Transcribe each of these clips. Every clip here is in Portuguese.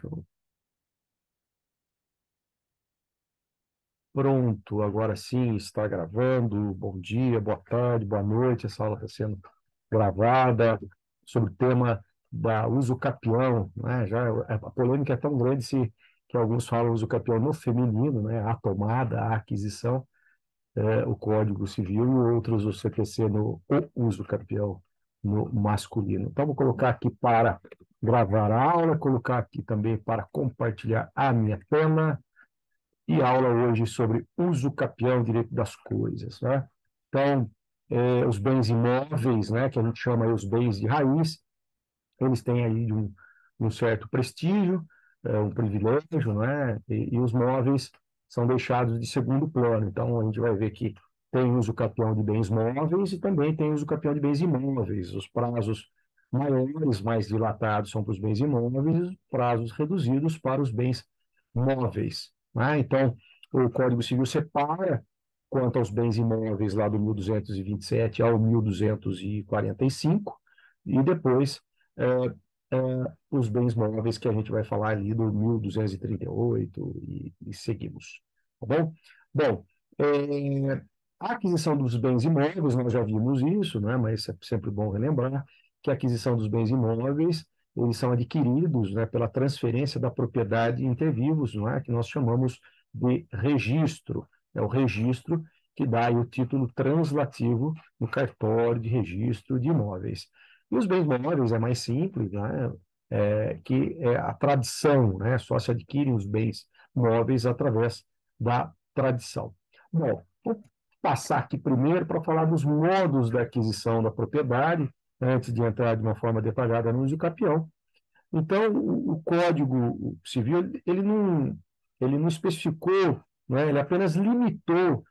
Show. Pronto, agora sim está gravando. Bom dia, boa tarde, boa noite. Essa aula está sendo gravada sobre o tema da uso capião, né? Já a polêmica é tão grande que alguns falam uso capião no feminino, né? A tomada, a aquisição, o Código Civil, e outros o CPC no o uso capião no masculino. Então, vou colocar aqui para gravar a aula, colocar aqui também para compartilhar a minha tela. E aula hoje sobre uso capião, direito das coisas, né? Então, os bens imóveis, né, que a gente chama aí os bens de raiz, eles têm aí um certo prestígio, um privilégio, né? E os móveis são deixados de segundo plano. Então, a gente vai ver que tem uso capião de bens móveis e também tem uso capião de bens imóveis. Os prazos maiores, mais dilatados, são para os bens imóveis, os prazos reduzidos para os bens móveis, né? Então, o Código Civil separa quanto aos bens imóveis lá do 1227 ao 1245, e depois os bens móveis que a gente vai falar ali do 1238 e seguimos, tá bom? Bom, a aquisição dos bens imóveis, nós já vimos isso, né? Mas é sempre bom relembrar que a aquisição dos bens imóveis, eles são adquiridos, né, pela transferência da propriedade inter vivos, não é? Que nós chamamos de registro. É o registro que dá aí o título translativo no cartório de registro de imóveis. E os bens móveis é mais simples, né? Que é a tradição, né? Só se adquirem os bens móveis através da tradição. Bom, vou passar aqui primeiro para falar dos modos da aquisição da propriedade, antes de entrar de uma forma detalhada no uso capião. Então, o Código Civil, ele não especificou, né? Ele apenas limitou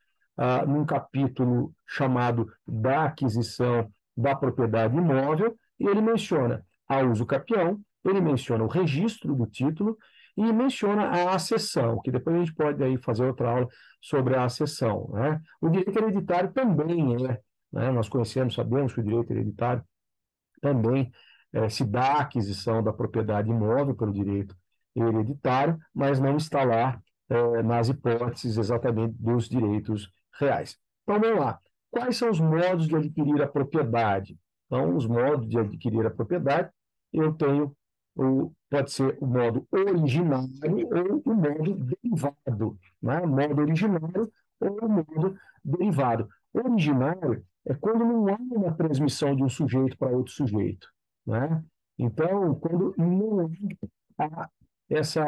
num capítulo chamado da aquisição da propriedade imóvel, e ele menciona a uso capião, ele menciona o registro do título e menciona a acessão, que depois a gente pode aí fazer outra aula sobre a acessão, né? O direito hereditário também né? Nós conhecemos, sabemos que o direito hereditário também se dá a aquisição da propriedade imóvel pelo direito hereditário, mas não está lá nas hipóteses exatamente dos direitos reais. Então, vamos lá. Quais são os modos de adquirir a propriedade? Então, os modos de adquirir a propriedade, eu tenho, pode ser o modo originário ou o modo derivado, né? Modo originário ou o modo derivado. Originário é quando não há uma transmissão de um sujeito para outro sujeito, né? Então, quando não há essa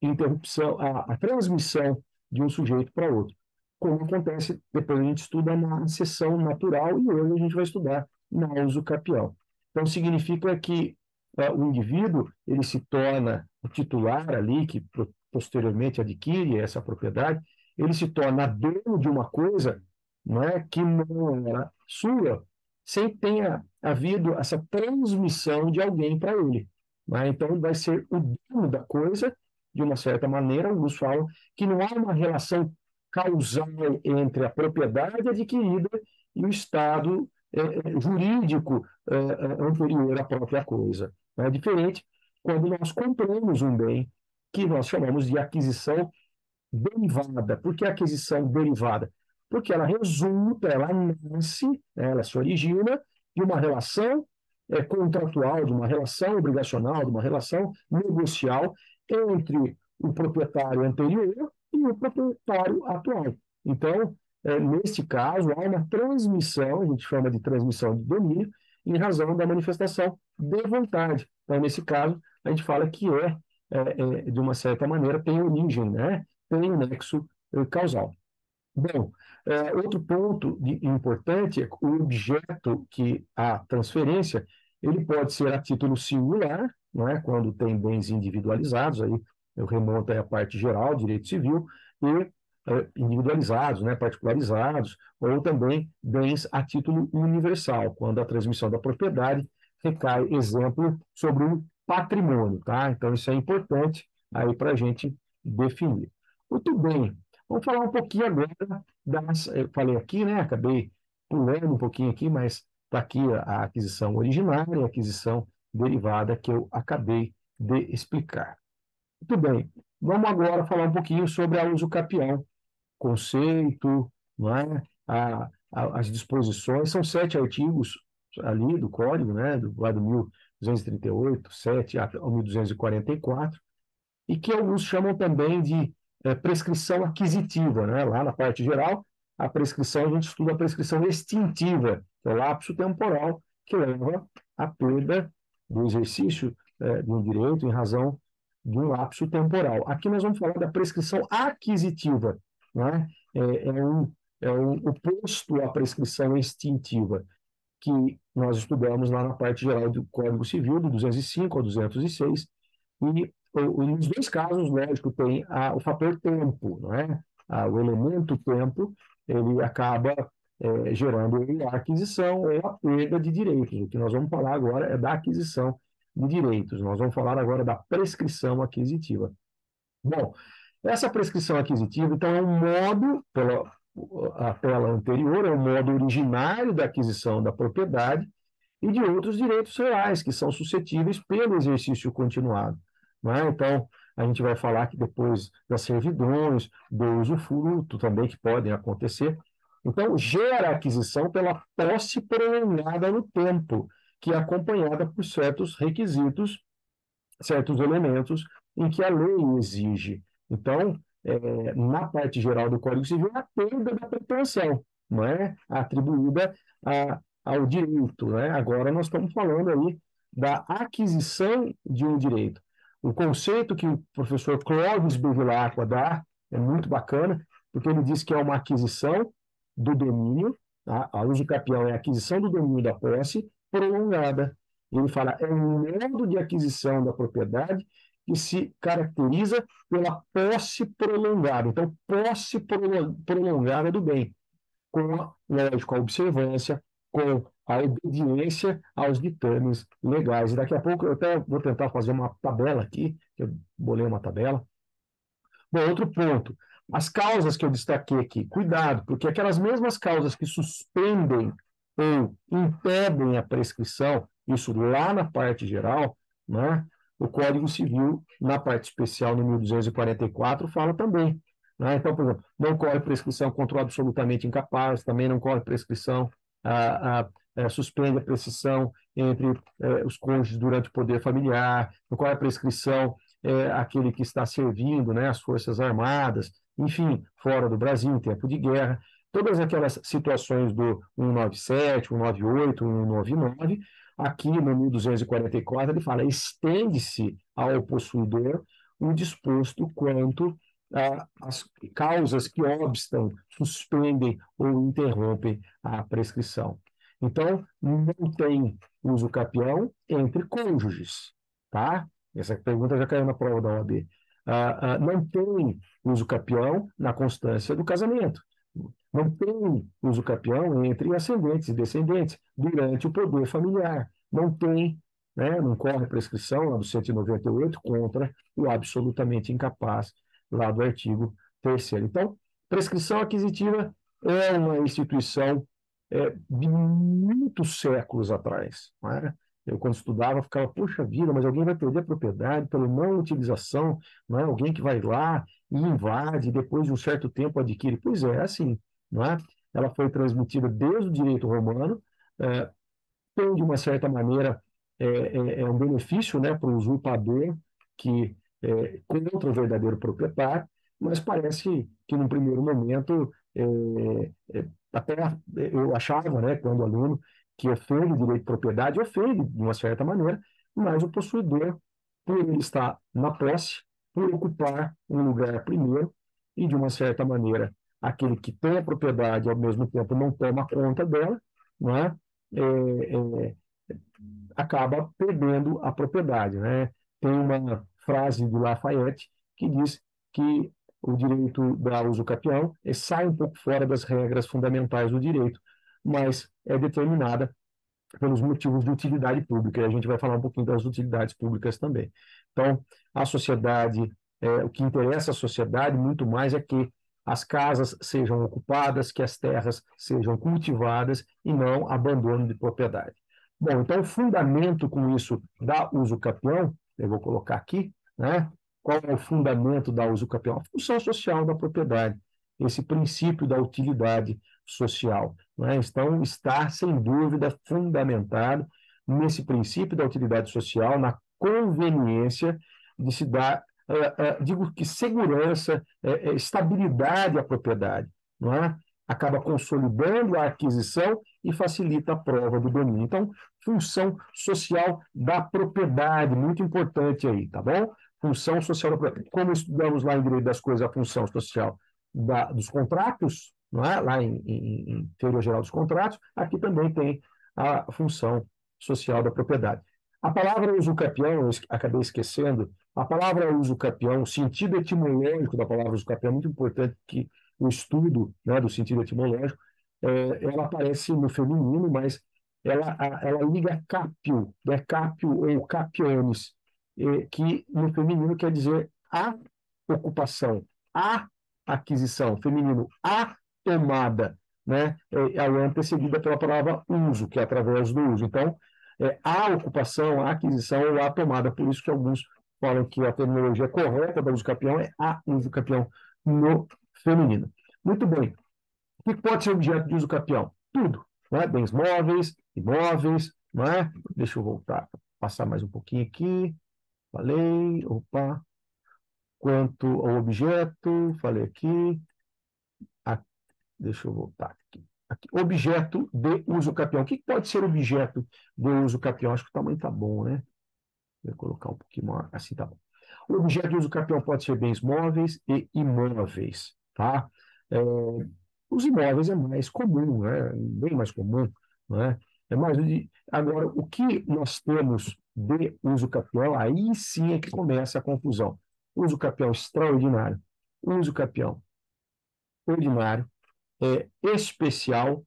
interrupção, a transmissão de um sujeito para outro, como acontece, depois a gente estuda na seção natural e hoje a gente vai estudar na uso capião. Então, significa que o indivíduo ele se torna o titular ali, que posteriormente adquire essa propriedade, ele se torna dono de uma coisa, né, que não era sua, sem que tenha havido essa transmissão de alguém para ele, né? Então, vai ser o dono da coisa, de uma certa maneira. Alguns falam que não há uma relação causal entre a propriedade adquirida e o estado jurídico anterior à própria coisa. É diferente quando nós compramos um bem que nós chamamos de aquisição derivada. Por que aquisição derivada? Porque ela resulta, ela nasce, né, ela se origina de uma relação contratual, de uma relação obrigacional, de uma relação negocial entre o proprietário anterior e o proprietário atual. Então, neste caso, há uma transmissão, a gente chama de transmissão de domínio, em razão da manifestação de vontade. Então, nesse caso, a gente fala que de uma certa maneira, tem origem, né? Tem um nexo causal. Bom, outro ponto importante é que o objeto que a transferência, ele pode ser a título singular, não é? Quando tem bens individualizados, aí eu remonto à parte geral, direito civil, e individualizados, né? Particularizados, ou também bens a título universal, quando a transmissão da propriedade recai, exemplo, sobre o patrimônio, tá? Então, isso é importante aí para a gente definir. Muito bem. Vamos falar um pouquinho agora eu falei aqui, né? Acabei pulando um pouquinho aqui, mas está aqui a aquisição originária e a aquisição derivada que eu acabei de explicar. Muito bem. Vamos agora falar um pouquinho sobre a uso capião, conceito, não é? As disposições, são 7 artigos ali do Código, né? Lá do 1238, 7 ao 1244, e que alguns chamam também de prescrição aquisitiva, né? Lá na parte geral, a prescrição, a gente estuda a prescrição extintiva, que é o lapso temporal que leva à perda do exercício de um direito em razão de um lapso temporal. Aqui nós vamos falar da prescrição aquisitiva, né? É um oposto à prescrição extintiva, que nós estudamos lá na parte geral do Código Civil, do 205 ao 206, e nos dois casos, lógico, tem o fator tempo, não é? O elemento tempo, ele acaba gerando a aquisição ou a perda de direitos. O que nós vamos falar agora é da aquisição de direitos. Nós vamos falar agora da prescrição aquisitiva. Bom, essa prescrição aquisitiva, então, é um modo, pela a tela anterior, é um modo originário da aquisição da propriedade e de outros direitos reais que são suscetíveis pelo exercício continuado. Não é? Então, a gente vai falar que depois das servidões, do usufruto também que podem acontecer. Então, gera a aquisição pela posse prolongada no tempo, que é acompanhada por certos requisitos, certos elementos em que a lei exige. Então, na parte geral do Código Civil, a perda da pretensão, não é? Atribuída ao direito. Né? Agora nós estamos falando aí da aquisição de um direito. O conceito que o professor Clóvis Bevilacqua dá é muito bacana, porque ele diz que é uma aquisição do domínio, tá? A uso capião é a aquisição do domínio da posse prolongada. Ele fala, é um modo de aquisição da propriedade que se caracteriza pela posse prolongada. Então, posse prolongada do bem, com, lógico, a observância, com a obediência aos ditames legais. E daqui a pouco eu até vou tentar fazer uma tabela aqui, eu bolei uma tabela. Bom, outro ponto, as causas que eu destaquei aqui, cuidado, porque aquelas mesmas causas que suspendem ou impedem a prescrição, isso lá na parte geral, né? O Código Civil, na parte especial, no 1244, fala também. Né? Então, por exemplo, não corre prescrição contra o absolutamente incapaz, também não corre prescrição, suspende a prescrição entre os cônjuges durante o poder familiar, não corre prescrição aquele que está servindo, né, as Forças Armadas, enfim, fora do Brasil, em tempo de guerra. Todas aquelas situações do 197, 198, 199, aqui no 1244 ele fala, estende-se ao possuidor o disposto quanto às causas que obstam, suspendem ou interrompem a prescrição. Então, não tem uso capião entre cônjuges, tá? Essa pergunta já caiu na prova da OAB. Não tem uso capião na constância do casamento. Não tem uso capião entre ascendentes e descendentes durante o poder familiar. Não tem, né, não corre prescrição lá do 198 contra o absolutamente incapaz lá do artigo 3º. Então, prescrição aquisitiva é uma instituição de muitos séculos atrás. Não é? Eu, quando estudava, ficava, poxa vida, mas alguém vai perder a propriedade pela não utilização, não é? Alguém que vai lá e invade, e depois de um certo tempo adquire. Pois é assim, não é? Ela foi transmitida desde o direito romano, tem, de uma certa maneira, um benefício, né, para o usurpador que contra o verdadeiro proprietário, mas parece que, num primeiro momento, até eu achava, né, quando aluno, que ofende o direito de propriedade, ofende de uma certa maneira, mas o possuidor, por ele estar na posse, por ocupar um lugar primeiro, e de uma certa maneira, aquele que tem a propriedade, ao mesmo tempo, não toma conta dela, não é? Acaba perdendo a propriedade, né? Tem uma frase de Lafayette que diz que o direito da uso capião sai um pouco fora das regras fundamentais do direito, mas é determinada pelos motivos de utilidade pública, e a gente vai falar um pouquinho das utilidades públicas também. Então, a sociedade, o que interessa à sociedade muito mais é que as casas sejam ocupadas, que as terras sejam cultivadas e não abandono de propriedade. Bom, então o fundamento com isso da uso capião, eu vou colocar aqui, né? Qual é o fundamento da uso capião? A função social da propriedade, esse princípio da utilidade social, né? Então, está, sem dúvida, fundamentado nesse princípio da utilidade social, na conveniência de se dar, digo que segurança, estabilidade à propriedade, não é? Acaba consolidando a aquisição e facilita a prova do domínio. Então, função social da propriedade, muito importante aí, tá bom? Função social da propriedade. Como estudamos lá em Direito das Coisas a função social dos contratos, não é? Lá em Teoria Geral dos Contratos, aqui também tem a função social da propriedade. A palavra usucapião, eu acabei esquecendo, a palavra usucapião, o sentido etimológico da palavra usucapião é muito importante que o estudo, né, do sentido etimológico, ela aparece no feminino, mas ela liga capio, né, capio ou capiones, que no feminino quer dizer a ocupação, a aquisição, feminino, a tomada, né? Ela é antecedida pela palavra uso, que é através do uso. Então, a ocupação, a aquisição ou a tomada. Por isso que alguns falam que a terminologia correta da uso capião é a uso capião no feminino. Muito bem. O que pode ser objeto de uso capião? Tudo. Né? Bens móveis, imóveis. Né? Deixa eu voltar, passar mais um pouquinho aqui. Falei, opa. Quanto ao objeto, falei aqui. Deixa eu voltar aqui. Objeto de uso capião. O que pode ser objeto de uso capião? Acho que o tamanho está bom, né? Vou colocar um pouquinho maior. Assim tá bom. O objeto de uso capião pode ser bens móveis e imóveis, tá? Os imóveis é mais comum, né? Bem mais comum, né? Agora, o que nós temos de uso capião, aí sim é que começa a confusão. Uso capião extraordinário, uso capião ordinário, especial,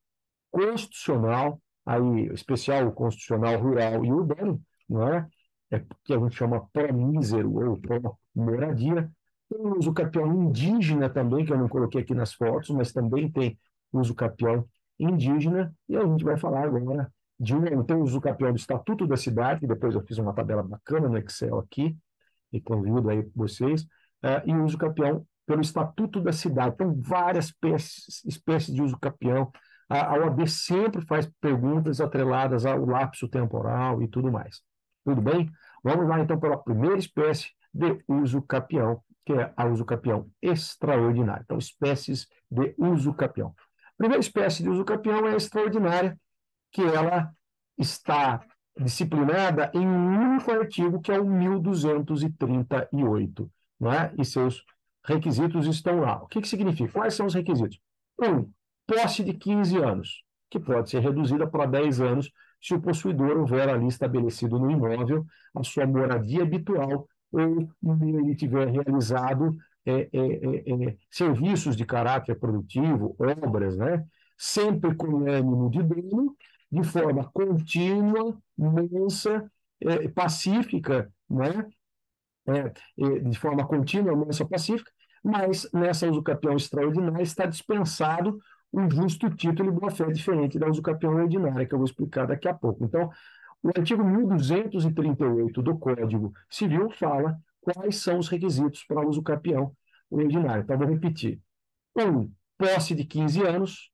constitucional, aí especial, constitucional, rural e urbano, não é? É que a gente chama pró-mísero ou pró-moradia. Tem o uso capião indígena também, que eu não coloquei aqui nas fotos, mas também tem uso capião indígena, e a gente vai falar agora de um, tem o uso capião do Estatuto da Cidade, que depois eu fiz uma tabela bacana no Excel aqui, e convido aí vocês, e o uso capião pelo Estatuto da Cidade. Então, várias espécies de uso capião. A OAB sempre faz perguntas atreladas ao lapso temporal e tudo mais. Tudo bem? Vamos lá, então, pela primeira espécie de uso capião, que é a uso capião extraordinário. Então, espécies de uso capião. A primeira espécie de uso capião é a extraordinária, que ela está disciplinada em um único artigo, que é o 1238, não é? E seus requisitos estão lá. O que significa? Quais são os requisitos? Posse de 15 anos, que pode ser reduzida para 10 anos se o possuidor houver ali estabelecido no imóvel a sua moradia habitual ou ele tiver realizado serviços de caráter produtivo, obras, né? Sempre com ânimo de dono, de forma contínua, mansa, pacífica, né? De forma contínua, mansa, pacífica, mas nessa usucapião extraordinária está dispensado um justo título e boa-fé diferente da usucapião ordinária, que eu vou explicar daqui a pouco. Então, o artigo 1238 do Código Civil fala quais são os requisitos para o usucapião ordinário. Então, vou repetir. Posse de 15 anos,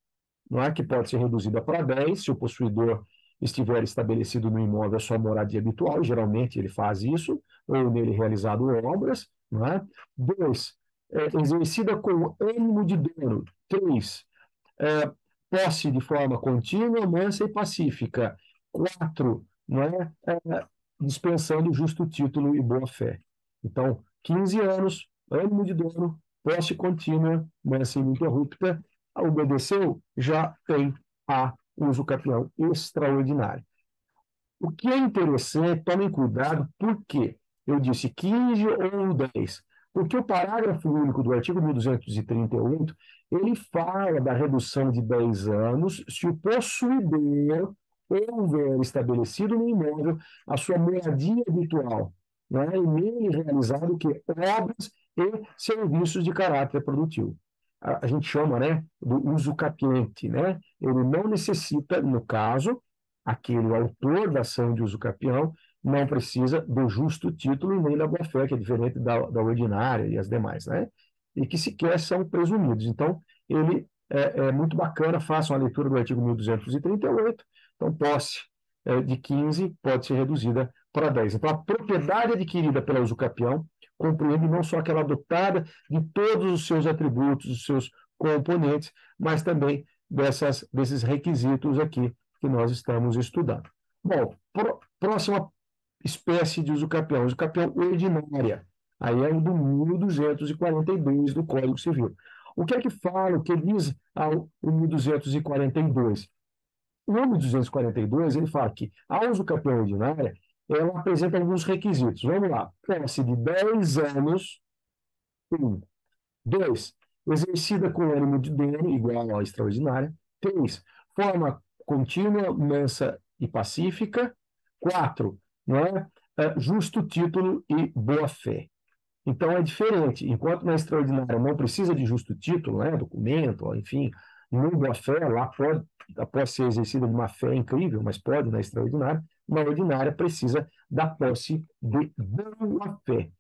não é? Que pode ser reduzida para 10, se o possuidor estiver estabelecido no imóvel a sua moradia habitual, e geralmente ele faz isso, ou nele realizado obras, não é? 2, exercida com ânimo de dono. 3, posse de forma contínua, mansa e pacífica. 4, não é? Dispensando justo título e boa-fé. Então, 15 anos, ânimo de dono, posse contínua, mansa e ininterrupta, obedeceu, já tem a uso capião extraordinário. O que é interessante, tomem cuidado, por quê? Eu disse 15 ou 10, porque o parágrafo único do artigo 1238, ele fala da redução de 10 anos se o possuidor houver estabelecido no imóvel a sua moradia habitual, né? E nele realizado que obras e serviços de caráter produtivo. A gente chama, né, do uso capiente, né? Ele não necessita, no caso, aquele autor da ação de uso capião, não precisa do justo título nem da boa-fé, que é diferente da ordinária e as demais, né? E que sequer são presumidos. Então, ele é muito bacana, façam a leitura do artigo 1238. Então, posse de 15 pode ser reduzida para 10. Então, a propriedade adquirida pela usucapião compreende não só aquela dotada de todos os seus atributos, os seus componentes, mas também desses requisitos aqui que nós estamos estudando. Bom, próxima espécie de usucapião, usucapião ordinária. Aí é o do 1242 do Código Civil. O que é que fala, o que diz o 1242? O 1242, ele fala que a usucapião ordinária, ela apresenta alguns requisitos. Vamos lá. Posse de 10 anos, 1. 2. Exercida com ânimo de dono, igual à extraordinária. 3. Forma contínua, mansa e pacífica. 4. Não é? Justo título e boa-fé. Então é diferente. Enquanto na extraordinária não precisa de justo título, né, documento, enfim, no boa-fé, lá pode ser exercida de uma fé incrível, mas pode na extraordinária. Na ordinária precisa da posse de boa-fé.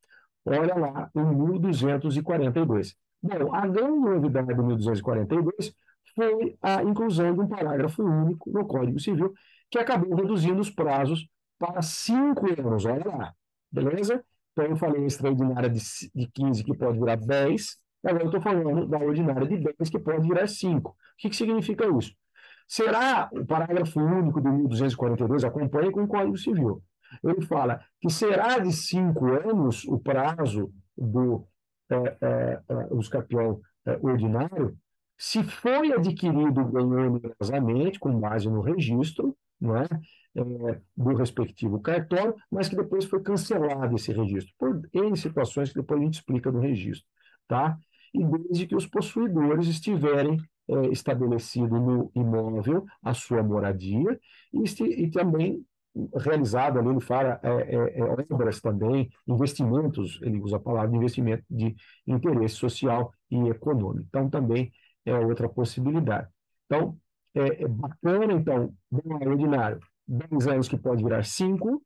Olha lá, o 1242. Bom, a grande novidade do 1242 foi a inclusão de um parágrafo único no Código Civil, que acabou reduzindo os prazos para 5 anos. Olha lá, beleza? Então, eu falei extraordinária de 15, que pode virar 10, agora eu estou falando da ordinária de 10, que pode virar 5. O que significa isso? Será o parágrafo único do 1242, acompanha com o Código Civil. Ele fala que será de 5 anos o prazo do usucapião ordinário, se foi adquirido onerosamente, com base no registro, não é? Do respectivo cartório, mas que depois foi cancelado esse registro, por N situações que depois a gente explica no registro. Tá? E desde que os possuidores estiverem estabelecido no imóvel a sua moradia e também realizado ali, ele fala obras também, investimentos, ele usa a palavra investimento de interesse social e econômico. Então, também é outra possibilidade. Então, é bacana, então, bem ordinário, 10 anos que pode virar 5,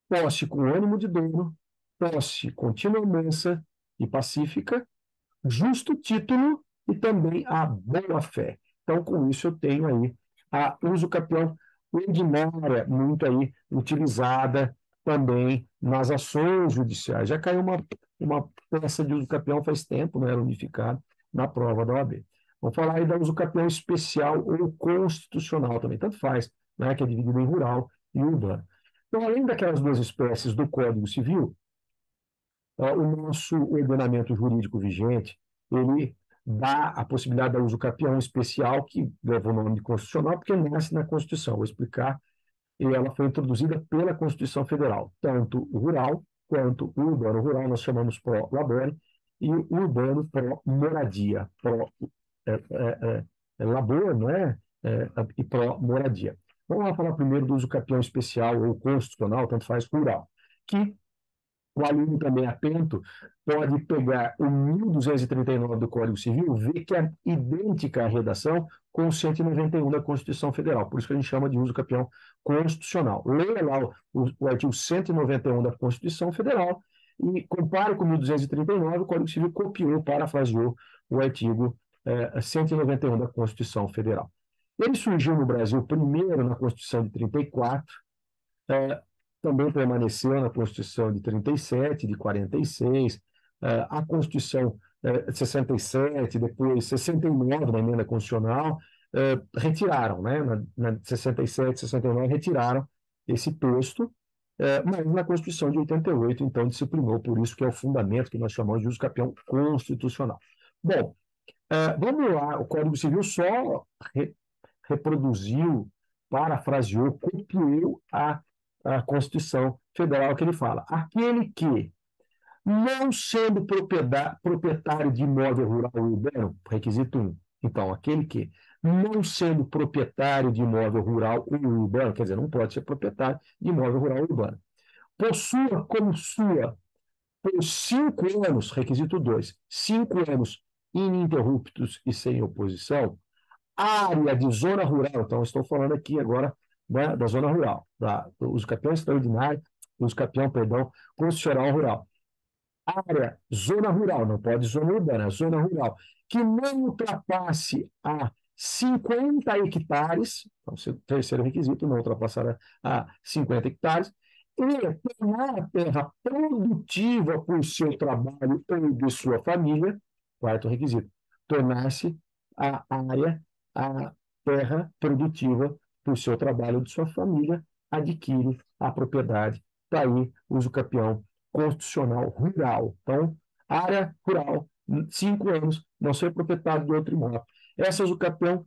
posse com ânimo de dono, posse contínua, mansa e pacífica, justo título e também a boa-fé. Então, com isso, eu tenho aí a usucapião ordinária, muito aí utilizada também nas ações judiciais. Já caiu uma peça de usucapião faz tempo, não era unificado, na prova da OAB. Vamos falar aí da usucapião especial ou constitucional também, tanto faz, né, que é dividido em rural e urbano. Então, além daquelas duas espécies do Código Civil, o nosso ordenamento jurídico vigente, ele dá a possibilidade da usucapião especial, que leva o nome de constitucional, porque nasce na Constituição. Vou explicar. E ela foi introduzida pela Constituição Federal, tanto o rural quanto o urbano. O rural nós chamamos pro labore e o urbano pro moradia, pro labor, não é? E pro moradia. Vamos lá falar primeiro do usucapião especial ou constitucional, tanto faz rural, que o aluno também atento pode pegar o 1239 do Código Civil, ver que é idêntica à redação com o 191 da Constituição Federal. Por isso que a gente chama de uso capião constitucional. Leia lá o artigo 191 da Constituição Federal e compare com o 1239, o Código Civil copiou, parafraseou o artigo 191 da Constituição Federal. Ele surgiu no Brasil primeiro na Constituição de 34, também permaneceu na Constituição de 37, de 46, a Constituição de 67, depois 69, na emenda constitucional, retiraram, né? Na 67, 69, retiraram esse posto, mas na Constituição de 88, então, disciplinou, por isso que é o fundamento que nós chamamos de uso capião constitucional. Bom, vamos lá, o Código Civil só reproduziu, parafraseou, copiou a Constituição Federal, que ele fala: aquele que, não sendo proprietário de imóvel rural ou urbano, requisito 1. Então, aquele que, não sendo proprietário de imóvel rural ou urbano, quer dizer, não pode ser proprietário de imóvel rural ou urbano, possua como sua, por 5 anos, requisito 2, 5 anos ininterruptos e sem oposição, área de zona rural. Então, estou falando aqui agora, né, da zona rural, do usucapião extraordinário, uso capião, perdão, constitucional rural. Área, zona rural, não pode zona urbana, zona rural, que não ultrapasse a 50 hectares, então, terceiro requisito, não ultrapassar a 50 hectares, e tornar a terra produtiva por seu trabalho ou de sua família, quarto requisito, tornar-se a área, a terra produtiva por seu trabalho ou de sua família, adquire a propriedade. Daí, uso capião constitucional rural. Então, área rural, 5 anos, não ser proprietário de outro imóvel. Essa usucapião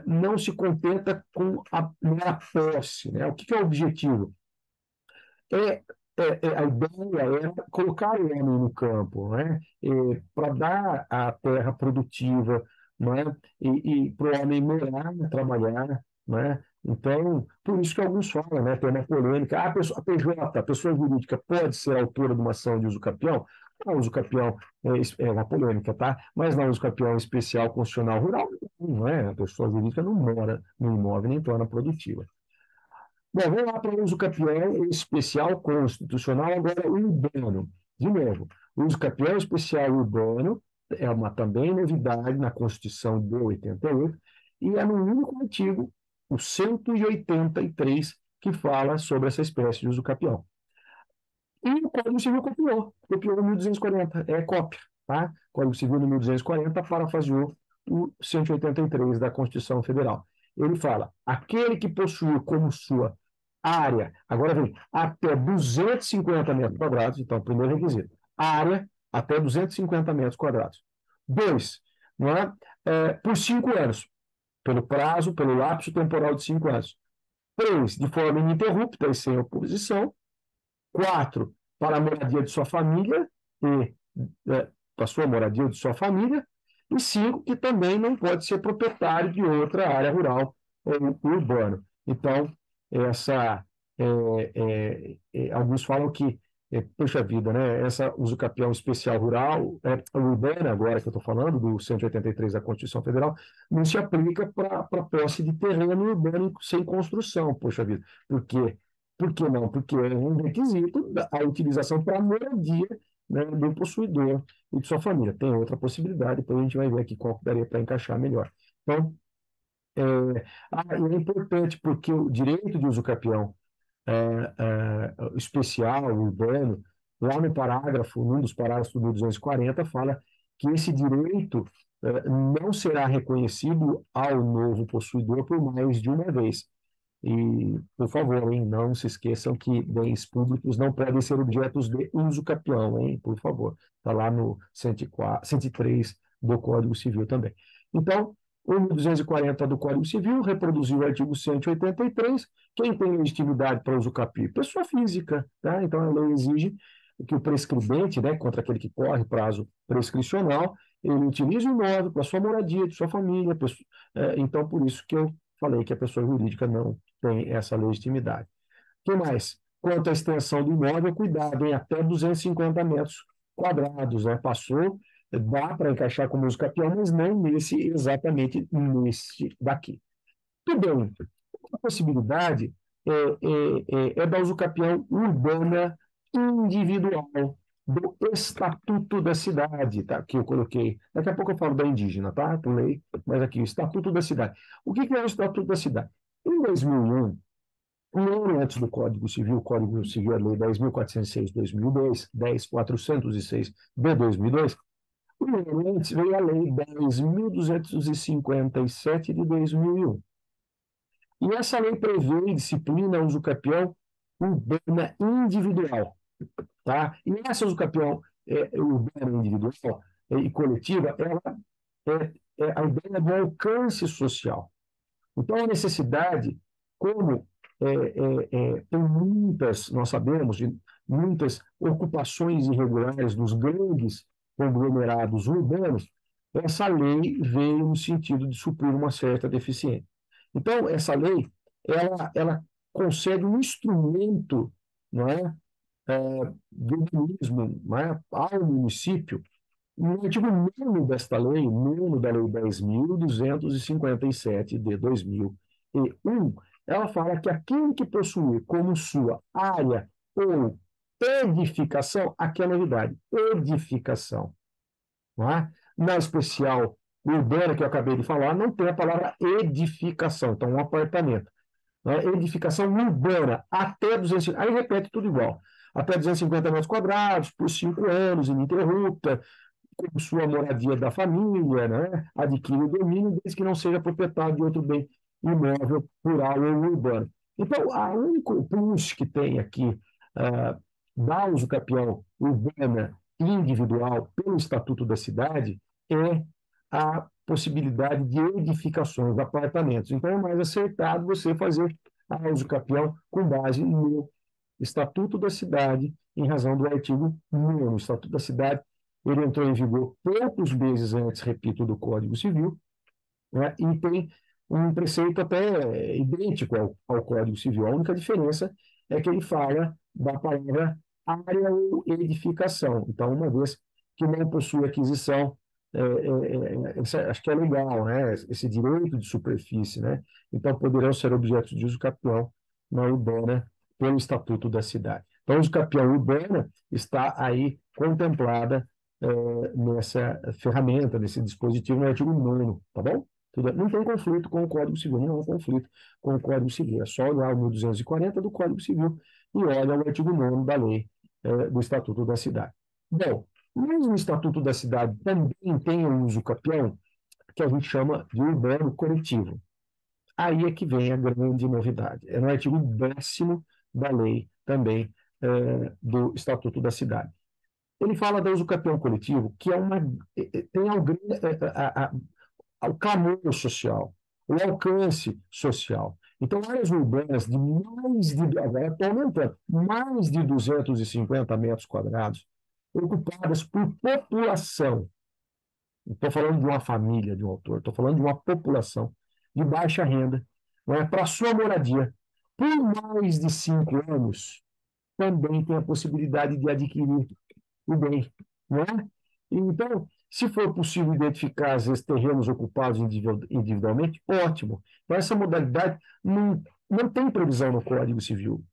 não se contenta com a mera posse. Né? O que é o objetivo? A ideia é colocar o homem no campo, né? Para dar a terra produtiva, né? E para o homem morar, trabalhar, né? Então, por isso que alguns falam, né? Tem uma polêmica, a PJ, a pessoa jurídica, pode ser autora de uma ação de uso capião? Não, uso capião é uma polêmica, tá? Mas não, uso capião especial constitucional rural, não é? A pessoa jurídica não mora no imóvel nem torna produtiva. Bom, vamos lá para o uso capião especial constitucional, agora urbano. De novo, o uso capião especial urbano é uma também novidade na Constituição de 88 e é no único artigo, o 183, que fala sobre essa espécie de uso capião. E o Código Civil copiou o 1240, é cópia, tá? O Código Civil no 1240 parafraseou o 183 da Constituição Federal. Ele fala, aquele que possuir como sua área, agora vem, até 250 metros quadrados, então, primeiro requisito, área até 250 metros quadrados. Dois, não é? Por 5 anos, pelo prazo, pelo lapso temporal de 5 anos. Três, de forma ininterrupta e sem oposição. 4, para a moradia de sua família e para a sua moradia de sua família. E 5, que também não pode ser proprietário de outra área rural ou urbana. Então, alguns falam que, poxa vida, né, essa uso capião especial rural, urbana, agora que eu estou falando, do 183 da Constituição Federal, não se aplica para posse de terreno urbano sem construção, poxa vida. Por quê? Por que não? Porque é um requisito a utilização para a moradia, né, do possuidor e de sua família. Tem outra possibilidade, depois a gente vai ver aqui qual daria para encaixar melhor. Então, é, é importante porque o direito de uso capião especial, urbano, lá no parágrafo, num dos parágrafos do 1240, fala que esse direito não será reconhecido ao novo possuidor por mais de uma vez. E, por favor, hein, não se esqueçam que bens públicos não podem ser objetos de uso capião, hein, por favor. Está lá no 104, 103 do Código Civil também. Então, o 1240 do Código Civil reproduziu o artigo 183. Quem tem legitimidade para uso capião? Pessoa física. Tá? Então, a lei exige que o prescrevente, né, contra aquele que corre prazo prescricional, ele utilize o imóvel para sua moradia, de sua família. Então, por isso que eu falei que a pessoa jurídica não tem essa legitimidade. O que mais? Quanto à extensão do imóvel, cuidado, em até 250 metros quadrados, né? Passou, dá para encaixar como uso capião, mas não exatamente nesse daqui. Tudo bem. A possibilidade é da usucapião urbana individual, do Estatuto da Cidade, tá? Que eu coloquei. Daqui a pouco eu falo da indígena, tá? Pulei, mas aqui, o Estatuto da Cidade. O que é o Estatuto da Cidade? Em 2001, um ano antes do o Código Civil, a Lei 10.406 de 2002, 10.406 de 2002, um ano antes veio a Lei 10.257 de 2001. E essa lei prevê e disciplina a usucapião urbana individual. Tá? E essa usucapião urbana individual e coletiva, ela a ideia do alcance social. Então, a necessidade, como tem muitas, nós sabemos, de muitas ocupações irregulares dos grandes conglomerados urbanos, essa lei veio no sentido de suprir uma certa deficiência. Então, essa lei, ela concede um instrumento, não é, do urbanismo, não é, ao município. No artigo 9 desta lei, 9 da Lei 10.257 de 2001, ela fala que aquele que possuir como sua área ou edificação, aqui é a novidade, edificação. Não é? Na especial urbana que eu acabei de falar, não tem a palavra edificação, então um apartamento. Né? Edificação urbana até 250, aí repete tudo igual, até 250 metros quadrados, por 5 anos, ininterrupta, como sua moradia da família, né? Adquire o domínio, desde que não seja proprietário de outro bem imóvel, rural ou urbano. Então, a único plus que tem aqui da usucapião urbana individual pelo Estatuto da Cidade é a possibilidade de edificações, de apartamentos. Então, é mais acertado você fazer a usucapião com base no Estatuto da Cidade, em razão do artigo 9º. O Estatuto da Cidade ele entrou em vigor poucos meses antes, repito, do Código Civil, né, e tem um preceito até idêntico ao Código Civil. A única diferença é que ele fala da palavra área ou edificação. Então, uma vez que não possui aquisição, acho que é legal, né? Esse direito de superfície, né? Então, poderão ser objetos de uso capião na urbana pelo Estatuto da Cidade. Então, o uso capião urbana está aí contemplada nessa ferramenta, nesse dispositivo, no artigo 9º, tá bom? Não tem conflito com o Código Civil, não há conflito com o Código Civil. É só olhar o 1240 do Código Civil e olha o artigo 9º da lei do Estatuto da Cidade. Bom, mas no Estatuto da Cidade também tem o uso capião, que a gente chama de urbano coletivo. Aí é que vem a grande novidade. É no artigo 10º da lei também do Estatuto da Cidade. Ele fala do uso capião coletivo, que tem o clamor social, o alcance social. Então, áreas urbanas de agora estou aumentando, mais de 250 metros quadrados, ocupadas por população. Não estou falando de uma família de um autor, estou falando de uma população de baixa renda, não é, para sua moradia. Por mais de 5 anos, também tem a possibilidade de adquirir o bem, não é? Então, se for possível identificar, às vezes, terrenos ocupados individualmente, ótimo. Então, essa modalidade não tem previsão no Código Civil.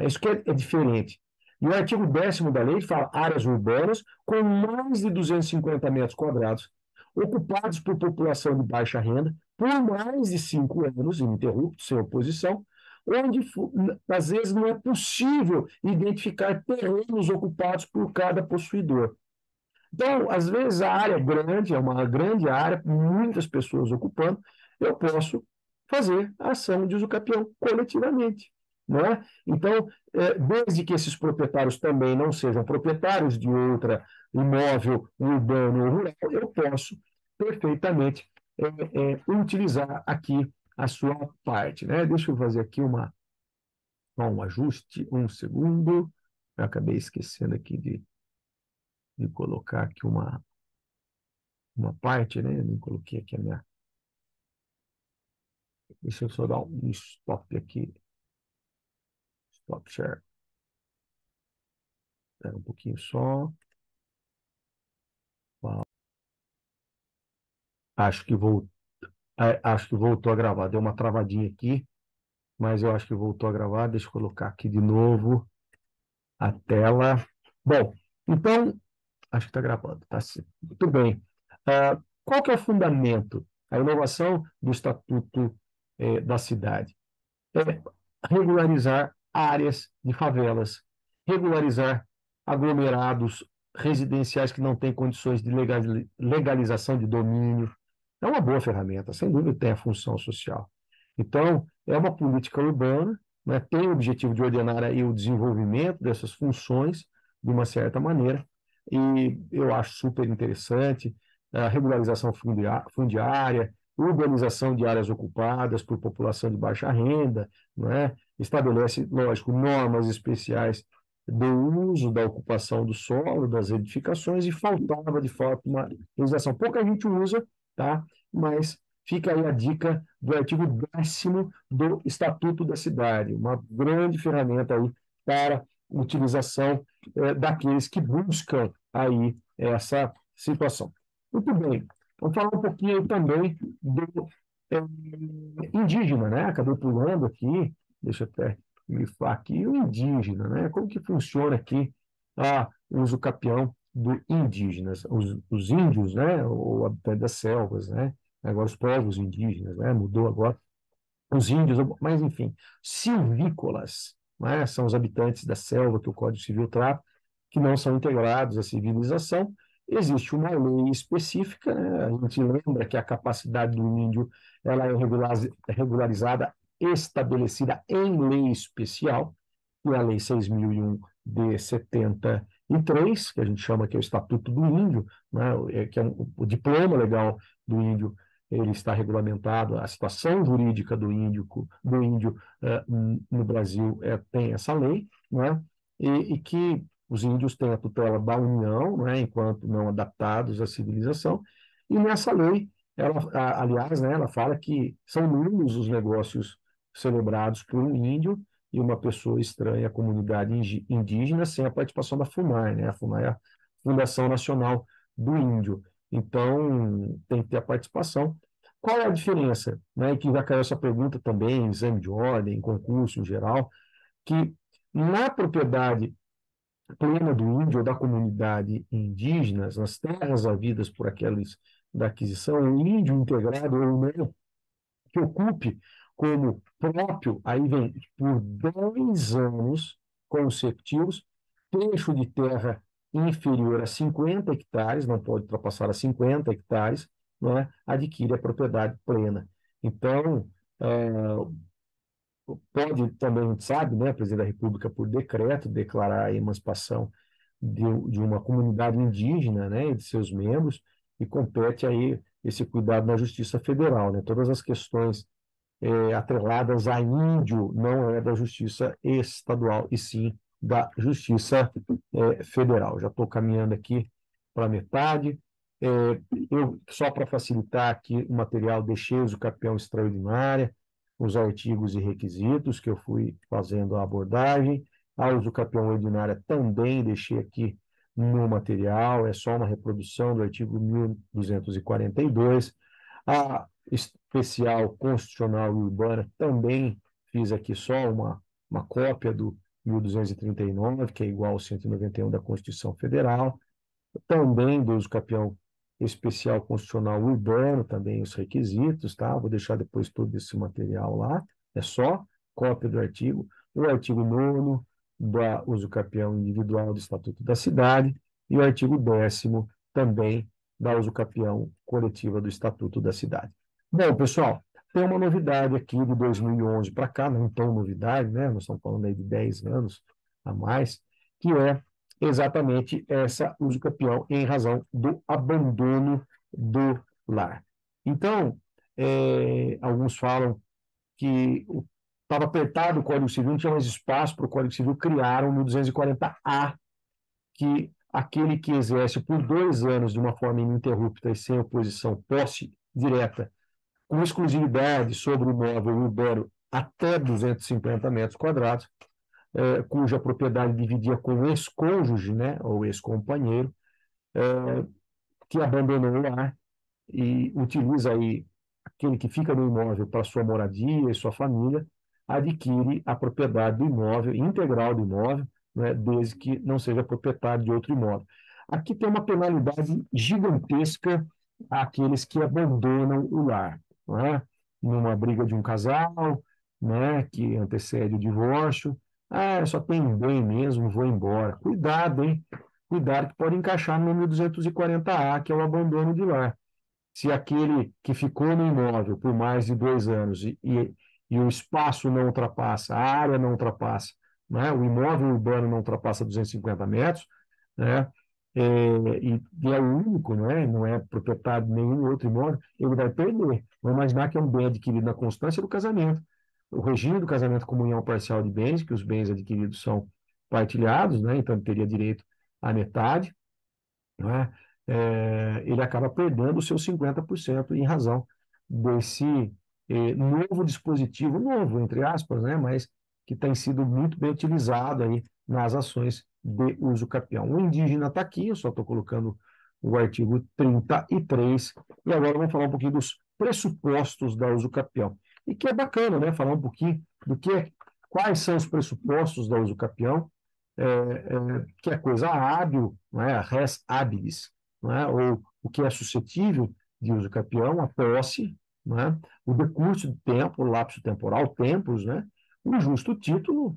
Isso que é diferente. E o artigo 10º da lei fala áreas urbanas com mais de 250 metros quadrados, ocupados por população de baixa renda, por mais de 5 anos, ininterruptos, sem oposição, onde, às vezes, não é possível identificar terrenos ocupados por cada possuidor. Então, às vezes, a área é grande, é uma grande área, muitas pessoas ocupando, eu posso fazer a ação de usucapião coletivamente. Né? Então, desde que esses proprietários também não sejam proprietários de outra imóvel urbano ou rural, eu posso perfeitamente utilizar aqui a sua parte. Né? Deixa eu fazer aqui um ajuste, um segundo. Eu acabei esquecendo aqui de colocar aqui uma parte, né? Eu não coloquei aqui a minha. Deixa eu só dar um stop aqui. Stop share. Espera um pouquinho só. Acho que acho que voltou a gravar. Deu uma travadinha aqui, mas eu acho que voltou a gravar. Deixa eu colocar aqui de novo a tela. Bom, então, acho que está gravando. Tá, muito bem. Qual que é o fundamento? A inovação do Estatuto da Cidade é regularizar áreas de favelas, regularizar aglomerados residenciais que não têm condições de legalização de domínio. É uma boa ferramenta, sem dúvida tem a função social. Então, é uma política urbana, né, tem o objetivo de ordenar aí o desenvolvimento dessas funções de uma certa maneira, e eu acho super interessante a regularização fundiária, urbanização de áreas ocupadas por população de baixa renda, não é? Estabelece, lógico, normas especiais do uso da ocupação do solo, das edificações, e faltava de fato uma legislação. Pouca gente usa, tá? Mas fica aí a dica do artigo 10º do Estatuto da Cidade, uma grande ferramenta aí para utilização daqueles que buscam aí essa situação. Muito bem, vamos falar um pouquinho também do indígena, né? Acabei pulando aqui, deixa eu até grifar aqui o indígena, né? Como que funciona aqui o uso capião do indígenas, os índios, né? Ou habitantes das selvas, né? Agora os povos indígenas, né? Mudou agora os índios, mas enfim, silvícolas, né? São os habitantes da selva que o Código Civil trata, que não são integrados à civilização. Existe uma lei específica, né? A gente lembra que a capacidade do índio ela é regularizada, estabelecida em lei especial, que é a Lei 6.001 de 73, que a gente chama que é o Estatuto do Índio, né? Que é o diploma legal do índio, ele está regulamentado, a situação jurídica do índio no Brasil tem essa lei, né? E que os índios têm a tutela da União, né? Enquanto não adaptados à civilização, e nessa lei, aliás, né, ela fala que são nulos os negócios celebrados por um índio e uma pessoa estranha à comunidade indígena sem a participação da FUNAI, né? A FUNAI é a Fundação Nacional do Índio. Então, tem que ter a participação. Qual é a diferença? Né? E que já caiu essa pergunta também em exame de ordem, em concurso em geral, que na propriedade plena do índio ou da comunidade indígena, nas terras havidas por aqueles da aquisição, o índio integrado ou não, que ocupe como próprio, aí vem, por 10 anos consecutivos, trecho de terra inferior a 50 hectares, não pode ultrapassar a 50 hectares, né, adquire a propriedade plena. Então, pode também, a gente sabe, né, o presidente da República, por decreto, declarar a emancipação de uma comunidade indígena, né, e de seus membros, e compete aí esse cuidado na Justiça Federal, né? Todas as questões atreladas a índio não é da Justiça Estadual, e sim da Justiça Federal. Já estou caminhando aqui para a metade. É, só para facilitar aqui o material, deixei o campeão extraordinária, os artigos e requisitos que eu fui fazendo a abordagem. A usucapião ordinária também deixei aqui no material, é só uma reprodução do artigo 1242. A especial constitucional e urbana também fiz aqui só uma cópia do 1239, que é igual ao 191 da Constituição Federal, também do usucapião especial constitucional urbano, também os requisitos, tá? Vou deixar depois todo esse material lá, é só cópia do artigo, o artigo 9º da usucapião individual do Estatuto da Cidade e o artigo 10º também da usucapião coletiva do Estatuto da Cidade. Bom, pessoal, tem uma novidade aqui de 2011 para cá, não tão novidade, né? Nós estamos falando aí de 10 anos a mais, que é exatamente essa usucapião em razão do abandono do lar. Então, alguns falam que estava apertado o Código Civil, não tinha mais espaço para o Código Civil, criaram no 240A, que aquele que exerce por 2 anos de uma forma ininterrupta e sem oposição posse direta, com exclusividade sobre o imóvel urbano até 250 metros quadrados, cuja propriedade dividia com o ex-cônjuge, né, ou ex-companheiro, que abandonou o lar e utiliza aí aquele que fica no imóvel para sua moradia e sua família, adquire a propriedade do imóvel, integral do imóvel, né, desde que não seja proprietário de outro imóvel. Aqui tem uma penalidade gigantesca àqueles que abandonam o lar, né, numa briga de um casal, né, que antecede o divórcio. Ah, eu só tenho bem mesmo, vou embora. Cuidado, hein? Cuidado que pode encaixar no 1240A, que é o abandono de lar. Se aquele que ficou no imóvel por mais de 2 anos e o espaço não ultrapassa, a área não ultrapassa, né, o imóvel urbano não ultrapassa 250 metros, né, e é o único, né, não é proprietário de nenhum outro imóvel, ele vai perder. Vamos imaginar que é um bem adquirido na constância do casamento. O regime do casamento é comunhão parcial de bens, que os bens adquiridos são partilhados, né, então ele teria direito à metade, né, ele acaba perdendo os seus 50% em razão desse novo dispositivo, novo, entre aspas, né, mas que tem sido muito bem utilizado aí nas ações de uso capião. O indígena está aqui, eu só estou colocando o artigo 33, e agora vamos falar um pouquinho dos pressupostos da uso capião. E que é bacana, né, falar um pouquinho do que Quais são os pressupostos da usucapião? Que é coisa hábil, não é? A res habilis, não é? Ou o que é suscetível de usucapião, a posse, não é? O decurso do tempo, o lapso temporal, tempos, né? O justo título,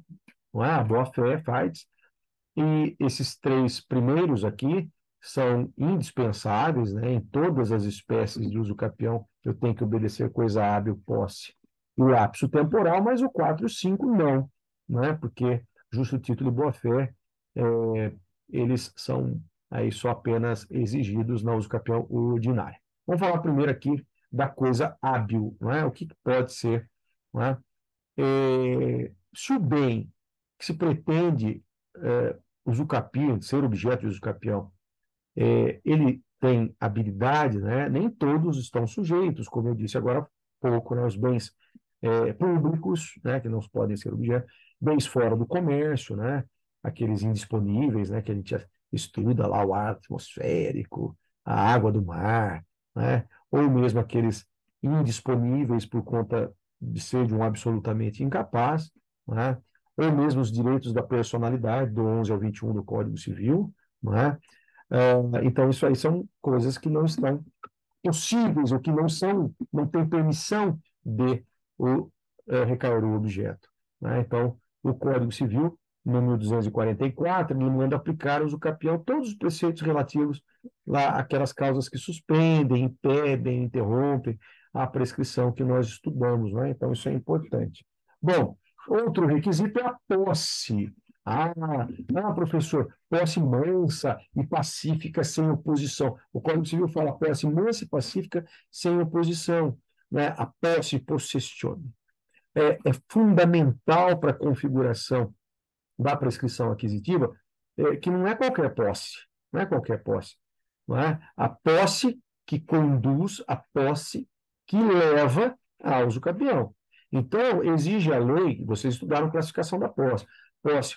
não é? A boa-fé, faz. E esses três primeiros aqui são indispensáveis, né? Em todas as espécies de usucapião, eu tenho que obedecer coisa hábil, posse e lapso temporal, mas o 4 e o 5 não, né? Porque justo título e boa-fé, eles são aí só apenas exigidos na usucapião ordinária. Vamos falar primeiro aqui da coisa hábil, não é? O que pode ser, não é? Se o bem que se pretende usucapião, ser objeto de usucapião, ele tem habilidade, né? Nem todos estão sujeitos, como eu disse agora há pouco, né? Os bens públicos, né? Que não podem ser objeto, bens fora do comércio, né? Aqueles indisponíveis, né? Que a gente estuda lá, o ar atmosférico, a água do mar, né? Ou mesmo aqueles indisponíveis por conta de ser de um absolutamente incapaz, né? Ou mesmo os direitos da personalidade, do 11 ao 21 do Código Civil, né? Então, isso aí são coisas que não estão possíveis, ou que não são, não tem permissão de recair o objeto, né? Então, o Código Civil, no 1244, ele manda aplicar o usucapião todos os preceitos relativos lá àquelas causas que suspendem, impedem, interrompem a prescrição que nós estudamos, né? Então, isso é importante. Bom, outro requisito é a posse. Professor, posse mansa e pacífica sem oposição. O Código Civil fala posse mansa e pacífica sem oposição, né? A posse possessione. É fundamental para a configuração da prescrição aquisitiva, que não é qualquer posse, não é qualquer posse, não é? A posse que conduz, a posse que leva ao usucapião. Então, exige a lei, vocês estudaram classificação da posse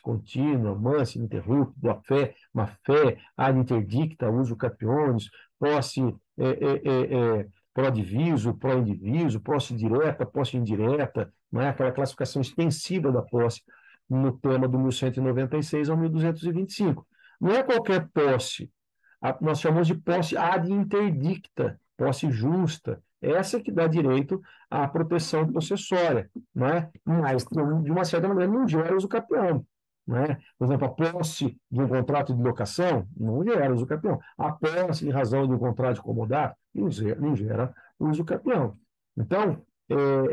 contínua, mansa, ininterrupta, boa-fé, má-fé, ad interdicta, usucapionis, posse pró-diviso, pró-indiviso, posse direta, posse indireta, não é? Aquela classificação extensiva da posse no tema do 1196 ao 1225. Não é qualquer posse. Nós chamamos de posse ad interdicta, posse justa. Essa que dá direito à proteção possessória, não é? Mas, de uma certa maneira, não gera usucapião. Não é? Por exemplo, a posse de um contrato de locação não gera usucapião. A posse em razão de um contrato de comodato não gera usucapião. Então,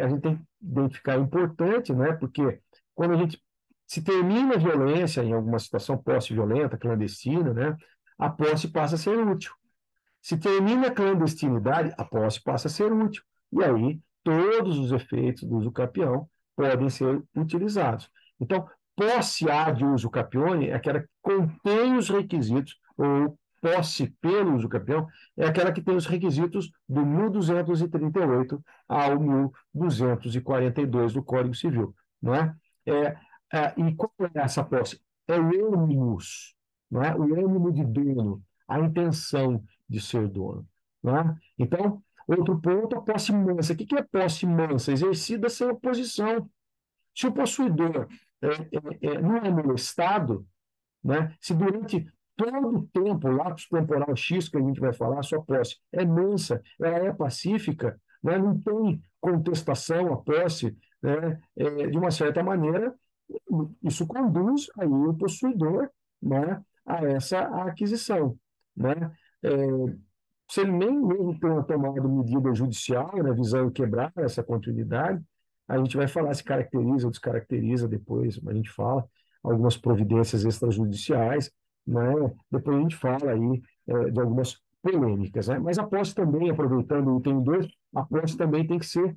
a gente tem que identificar, é importante, né? Porque quando a gente se termina a violência em alguma situação posse violenta, clandestina, né? A posse passa a ser útil. Se termina a clandestinidade, a posse passa a ser útil. E aí, todos os efeitos do uso capião podem ser utilizados. Então, posse ad uso capione é aquela que contém os requisitos, ou posse pelo uso capião é aquela que tem os requisitos do 1238 ao 1242 do Código Civil. Não é? E qual é essa posse? É o ânimos, não é? O ânimo de dono, a intenção de ser dono. Não é? Então, outro ponto, a posse mansa. O que é posse mansa? Exercida sem oposição. Se o possuidor não é molestado, né? Se durante todo o tempo, o lapso temporal X que a gente vai falar, a sua posse é mansa, ela é pacífica, né? Não tem contestação à posse, né? De uma certa maneira, isso conduz aí o possuidor, né, a essa aquisição, né? É, Se ele nem mesmo tenha tomado medida judicial, né, visando quebrar essa continuidade, a gente vai falar se caracteriza ou descaracteriza depois, a gente fala algumas providências extrajudiciais, né? Depois a gente fala aí de algumas polêmicas, né? Mas a posse também, aproveitando o item 2, a posse também tem que ser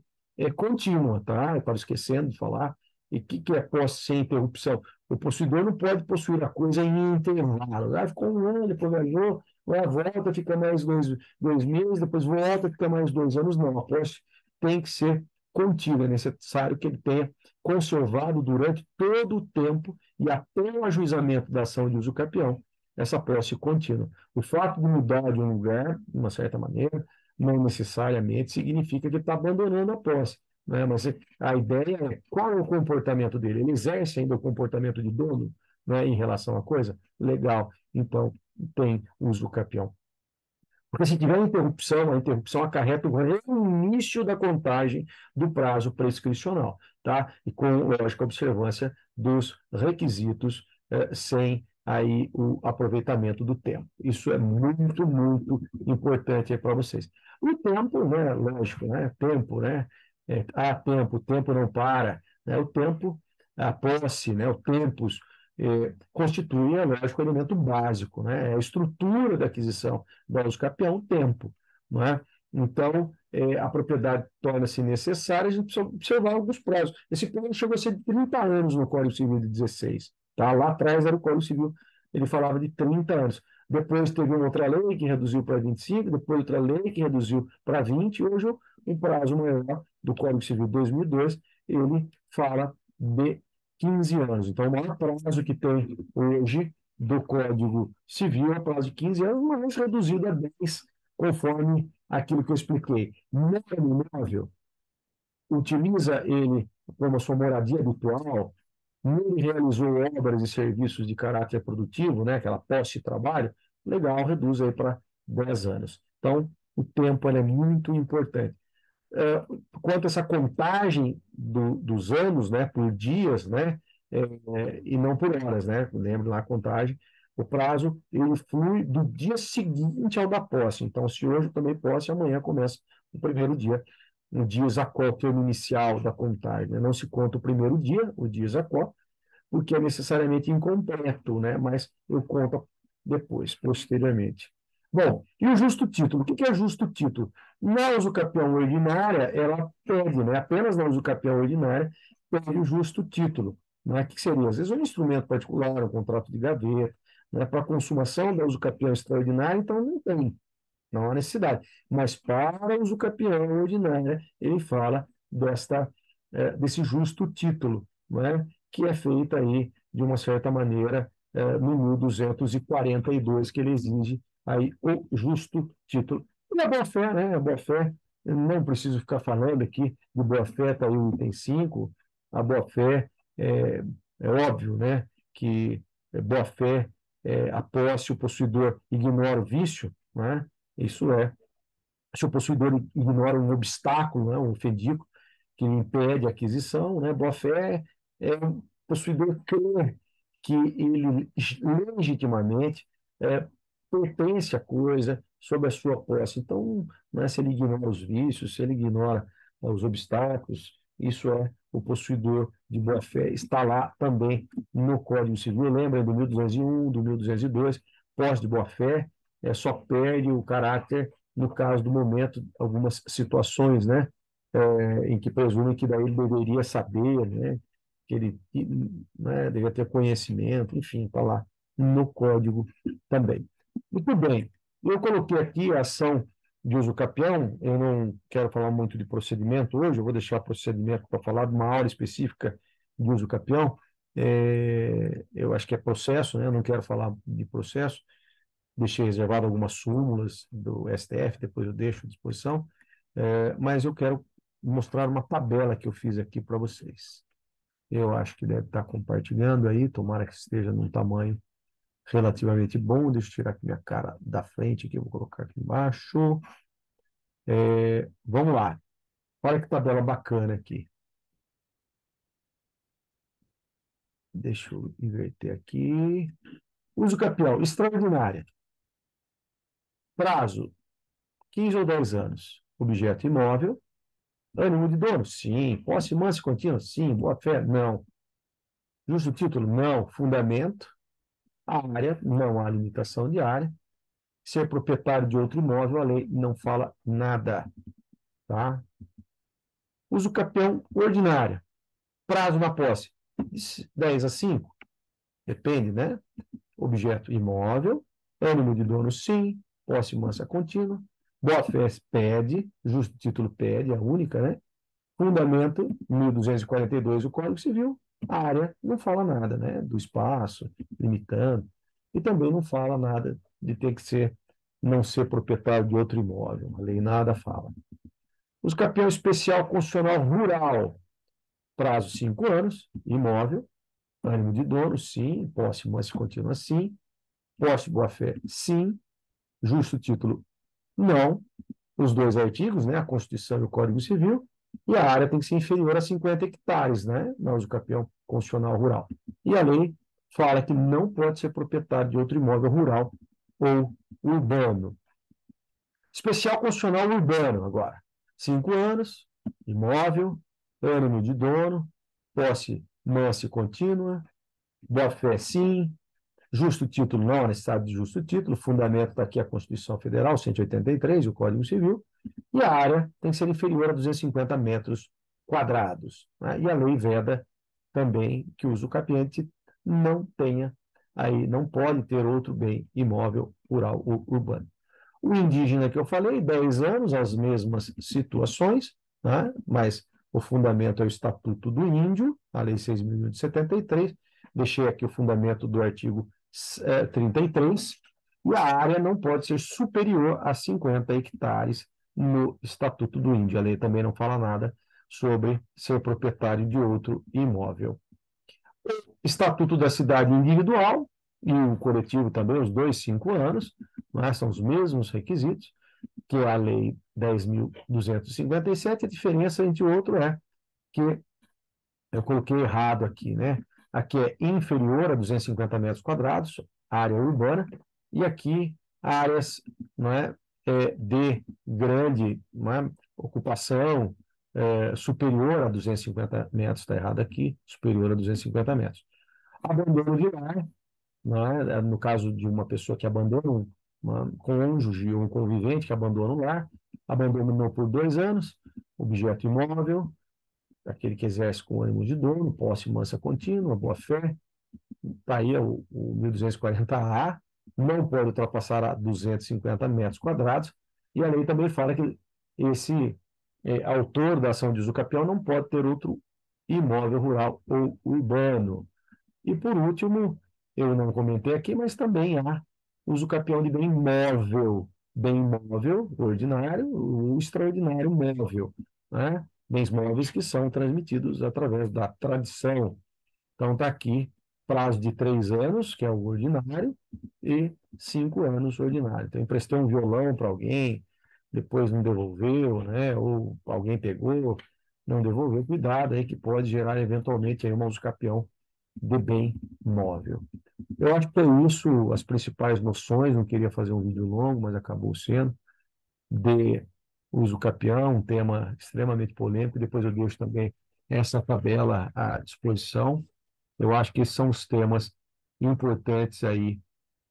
contínua, tá? Eu estava esquecendo de falar. E o que é posse sem interrupção? O possuidor não pode possuir a coisa em intervalo. Ficou um ano, depois ganhou, volta, fica mais dois meses, depois volta, fica mais 2 anos. Não, a posse tem que ser contínua. É necessário que ele tenha conservado durante todo o tempo e até o ajuizamento da ação de uso capião essa posse contínua. O fato de mudar de um lugar, de uma certa maneira, não necessariamente significa que ele está abandonando a posse. né? Mas a ideia é qual é o comportamento dele? Ele exerce ainda o comportamento de dono, né, em relação à coisa? Legal. Então, tem uso capião. Porque se tiver interrupção, a interrupção acarreta o reinício da contagem do prazo prescricional, tá? E com lógica observância dos requisitos, sem aí o aproveitamento do tempo. Isso é muito, muito importante para vocês. O tempo, né? Lógico, né? Tempo, né? Há tempo, o tempo não para, né? O tempo, a posse, né? O tempus, constitui, é lógico, o elemento básico, né? É a estrutura da aquisição da usucapião, tempo, não é? Então, a propriedade torna-se necessária, a gente precisa observar alguns prazos. Esse prazo chegou a ser de 30 anos no Código Civil de 16. Tá? Lá atrás era o Código Civil, ele falava de 30 anos. Depois teve uma outra lei que reduziu para 25, depois outra lei que reduziu para 20, e hoje um prazo maior do Código Civil de 2002, ele fala de 15 anos. Então, o maior prazo que tem hoje do Código Civil é o prazo de 15 anos, mas reduzido a 10, conforme aquilo que eu expliquei. Não é imóvel, utiliza ele como sua moradia habitual, ele realizou obras e serviços de caráter produtivo, né, aquela posse de trabalho, legal, reduz aí para 10 anos. Então, o tempo é muito importante. Quanto a essa contagem dos anos, né, por dias, né, e não por horas, né? Lembra lá a contagem, o prazo ele flui do dia seguinte ao da posse. Então, se hoje eu tomei posse, amanhã começa o primeiro dia, o dia Zacó, o termo inicial da contagem, né? Não se conta o primeiro dia, o dia Zacó, porque é necessariamente incompleto, né? Mas eu conto depois, posteriormente. Bom, e o justo título? O que é justo título? Na usucapião ordinária, ela pede, né? Apenas na usucapião ordinária, pede o justo título. Né? O que seria? Às vezes um instrumento particular, um contrato de gaveta, né? Para a consumação da usucapião extraordinária, então não tem, não há necessidade. Mas para a usucapião ordinária, ele fala desse justo título, né? Que é feita aí, de uma certa maneira, no 1242, que ele exige aí o justo título. E a boa-fé, né? A boa-fé, eu não preciso ficar falando aqui de boa-fé, está aí o item 5. A boa-fé, é óbvio, né? Que boa-fé, a posse, o possuidor ignora o vício, né? Isso é, se o possuidor ignora um obstáculo, né, um fedico, que impede a aquisição, né, boa-fé é o possuidor crer que ele legitimamente pertence à coisa sob a sua posse. Então, né, se ele ignora os vícios, se ele ignora os obstáculos, isso é o possuidor de boa-fé. Está lá também no Código Civil. Lembra do 1201, do 1202, posse de boa-fé, só perde o caráter no caso do momento, algumas situações, né, em que presumem que daí ele deveria saber, né, que ele, né, deveria ter conhecimento, enfim, está lá no código também. Muito bem, eu coloquei aqui a ação de uso capião, eu não quero falar muito de procedimento hoje, eu vou deixar o procedimento para falar de uma aula específica de uso capião, eu acho que é processo, né, eu não quero falar de processo, deixei reservado algumas súmulas do STF, depois eu deixo à disposição, mas eu quero mostrar uma tabela que eu fiz aqui para vocês. Eu acho que deve estar compartilhando aí, tomara que esteja num tamanho relativamente bom. Deixa eu tirar aqui minha cara da frente, que eu vou colocar aqui embaixo. Vamos lá. Olha que tabela bacana aqui. Deixa eu inverter aqui. Uso capião, extraordinária. Prazo, 15 ou 10 anos. Objeto imóvel. Ânimo de dono? Sim. Posse mansa e contínua? Sim. Boa-fé? Não. Justo título? Não. Fundamento? Área? Não há limitação de área. Ser proprietário de outro imóvel, a lei não fala nada. Tá? Uso capião ordinário. Prazo na posse? 10 a 5? Depende, né? Objeto imóvel. Ânimo de dono? Sim. Posse mansa contínua. Boa-fé pede. Justo título pede, a única, né? Fundamento, 1242 do Código Civil, a área não fala nada, né, do espaço, limitando, e também não fala nada de ter que ser, não ser proprietário de outro imóvel, a lei nada fala. Uso capião especial constitucional rural, prazo 5 anos, imóvel, ânimo de dono, sim, posse, mas contínua, sim, posse, boa-fé, sim, justo título, não, os dois artigos, né, a Constituição e o Código Civil, e a área tem que ser inferior a 50 hectares, né, no uso capião constitucional rural. E a lei fala que não pode ser proprietário de outro imóvel rural ou urbano. Especial constitucional urbano, agora. 5 anos, imóvel, ânimo de dono, posse mansa e contínua, boa-fé, sim, justo título, não há necessidade de justo título, fundamento está aqui a Constituição Federal, 183, e o Código Civil, e a área tem que ser inferior a 250 metros quadrados. Né? E a lei veda também que o usucapiente não tenha, aí não pode ter outro bem imóvel rural ou urbano. O indígena que eu falei, 10 anos, as mesmas situações, né? Mas o fundamento é o Estatuto do Índio, a Lei 6.173. Deixei aqui o fundamento do artigo 33, e a área não pode ser superior a 50 hectares no Estatuto do Índio. A lei também não fala nada sobre ser proprietário de outro imóvel. Estatuto da cidade individual e o coletivo também, os dois, 5 anos, né, são os mesmos requisitos, que é a Lei 10.257. A diferença entre o outro é que eu coloquei errado aqui, né? Aqui é inferior a 250 metros quadrados, área urbana, e aqui áreas, não é, de grande, não é, ocupação, superior a 250 metros, está errado aqui, superior a 250 metros. Abandono de lar, né? No caso de uma pessoa que abandona um cônjuge ou um convivente que abandona o lar, abandonou por 2 anos, objeto imóvel, aquele que exerce com ânimo de dono, posse mansa contínua, boa-fé, está aí o 1240A, não pode ultrapassar a 250 metros quadrados, e a lei também fala que esse autor da ação de usucapião não pode ter outro imóvel rural ou urbano. E, por último, eu não comentei aqui, mas também há uso capião de bem móvel ordinário, o extraordinário móvel, né? Bens móveis que são transmitidos através da tradição. Então, está aqui prazo de 3 anos, que é o ordinário, e 5 anos ordinário. Então, emprestou um violão para alguém, depois não devolveu, né? Ou alguém pegou, não devolveu, cuidado aí que pode gerar eventualmente aí uma uso capião de bem móvel. Eu acho que é isso, as principais noções. Não queria fazer um vídeo longo, mas acabou sendo, de uso capião, um tema extremamente polêmico. Depois eu deixo também essa tabela à disposição. Eu acho que esses são os temas importantes aí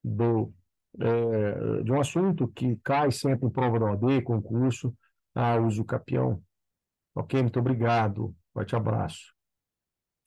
de um assunto que cai sempre em prova da OAB, concurso, a uso capião. Ok? Muito obrigado. Forte abraço.